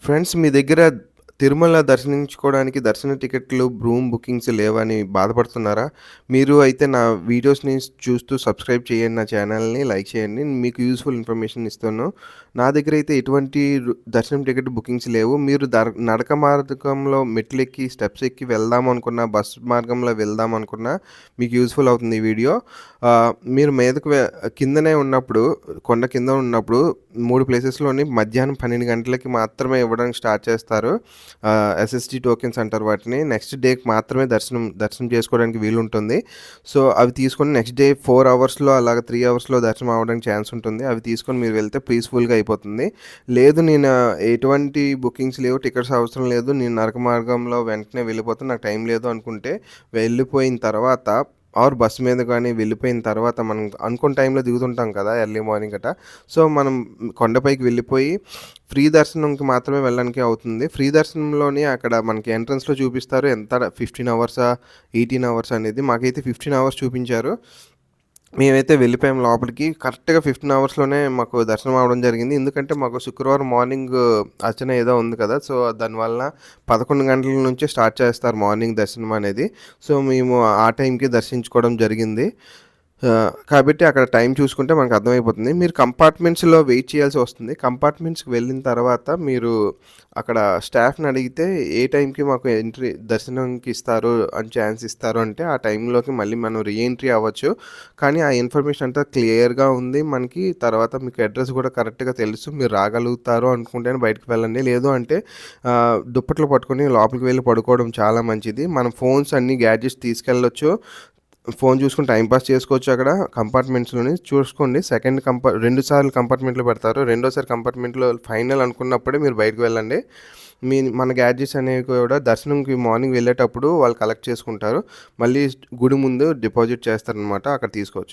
Friends మీ దగ్గర తిరుమల దర్శించుకోవడానికి దర్శన టికెట్లు, రూమ్ బుకింగ్స్ లేవని బాధపడుతున్నారా? మీరు అయితే నా వీడియోస్‌ని చూస్తూ సబ్స్క్రైబ్ చేయండి నా ఛానల్‌ని, లైక్ చేయండి. మీకు యూజ్‌ఫుల్ ఇన్ఫర్మేషన్ ఇస్తాను. నా దగ్గర అయితే ఎటువంటి దర్శనం టికెట్ బుకింగ్స్ లేవు. మీరు నడక మార్గంలో మెట్లెక్కి, స్టెప్స్ ఎక్కి వెళ్దాం అనుకున్నా, బస్ మార్గంలో వెళ్దాం అనుకున్నా మీకు యూజ్‌ఫుల్ అవుతుంది ఈ వీడియో. మీరు మీదకు కిందనే ఉన్నప్పుడు, కొండ కింద ఉన్నప్పుడు 3 ప్లేసెస్‌లోని మధ్యాహ్నం 12 గంటలకి మాత్రమే ఇవ్వడానికి స్టార్ట్ చేస్తారు. ఎస్ఎస్‌డి టోకెన్స్ అంటారు వాటిని. నెక్స్ట్ డేకి మాత్రమే దర్శనం చేసుకోవడానికి వీలుంటుంది. సో, అవి తీసుకొని నెక్స్ట్ డే 4 అవర్స్‌లో అలాగా 3 అవర్స్‌లో దర్శనం అవ్వడానికి ఛాన్స్ ఉంటుంది. అవి తీసుకొని మీరు వెళ్తే పీస్‌ఫుల్‌గా అయిపోతుంది. లేదు నేను ఎటువంటి బుకింగ్స్ లేవు, టికెట్స్ అవసరం లేదు, నేను నరక మార్గంలో వెంటనే వెళ్ళిపోతాను, నాకు టైం లేదు అనుకుంటే వెళ్ళిపోయిన తర్వాత బస్ మీద గానీ వెళ్ళిపోయిన తర్వాత మనం అనుకున్న టైంలో దిగుతుంటాం కదా! Early morning గటా. సో, మనం కొండపైకి వెళ్ళిపోయి ఫ్రీ దర్శనంకి మాత్రమే వెళ్ళడానికి అవుతుంది. ఫ్రీ దర్శనంలోని అక్కడ మనకి ఎంట్రన్స్‌లో చూపిస్తారు ఎంత 15 అవర్సా, 18 అవర్సా అనేది. మాకైతే 15 అవర్స్ చూపించారు. మేమైతే వెళ్ళిపోయాం లోపలికి. కరెక్ట్‌గా 15 అవర్స్‌లోనే మాకు దర్శనం అవ్వడం జరిగింది. ఎందుకంటే మాకు శుక్రవారం మార్నింగ్ అర్చన ఏదో ఉంది కదా! సో, దానివలన 11 గంటల నుంచే స్టార్ట్ చేస్తారు మార్నింగ్ దర్శనం అనేది. సో, మేము ఆ టైంకి దర్శించుకోవడం జరిగింది. కాబట్టి అక్కడ టైం చూసుకుంటే మనకు అర్థమైపోతుంది. మీరు కంపార్ట్మెంట్స్‌లో వెయిట్ చేయాల్సి వస్తుంది. కంపార్ట్మెంట్స్‌కి వెళ్ళిన తర్వాత మీరు అక్కడ స్టాఫ్‌ని అడిగితే ఏ టైంకి మాకు ఎంట్రీ దర్శనంకి ఇస్తారు అని ఛాన్స్ ఇస్తారు అంటే, ఆ టైంలోకి మళ్ళీ మనం ఎంట్రీ అవ్వచ్చు. కానీ ఆ ఇన్ఫర్మేషన్ అంతా క్లియర్‌గా ఉంది మనకి. తర్వాత మీకు అడ్రెస్ కూడా కరెక్ట్‌గా తెలుసు. మీరు రాగలుగుతారు అనుకుంటేనే బయటకి వెళ్ళండి. లేదు అంటే దుప్పట్లు పట్టుకొని లోపలికి వెళ్లి పడుకోవడం చాలా మంచిది. మన ఫోన్స్ అన్నీ గ్యాడ్జెట్స్ తీసుకెళ్ళొచ్చు. ఫోన్ చూసుకొని టైమ్ పాస్ చేసుకోవచ్చు అక్కడ కంపార్ట్మెంట్స్‌లోని. చూసుకోండి, 2 సార్లు కంపార్ట్మెంట్‌లో పెడతారు. రెండోసారి కంపార్ట్మెంట్‌లో ఫైనల్ అనుకున్నప్పుడే మీరు బయటకి వెళ్ళండి. మన గ్యాడ్జెట్స్ అనేవి కూడా దర్శనంకి మార్నింగ్ వెళ్ళేటప్పుడు వాళ్ళు కలెక్ట్ చేసుకుంటారు. మళ్ళీ గుడి ముందు డిపాజిట్ చేస్తారనమాట. అక్కడ తీసుకోవచ్చు.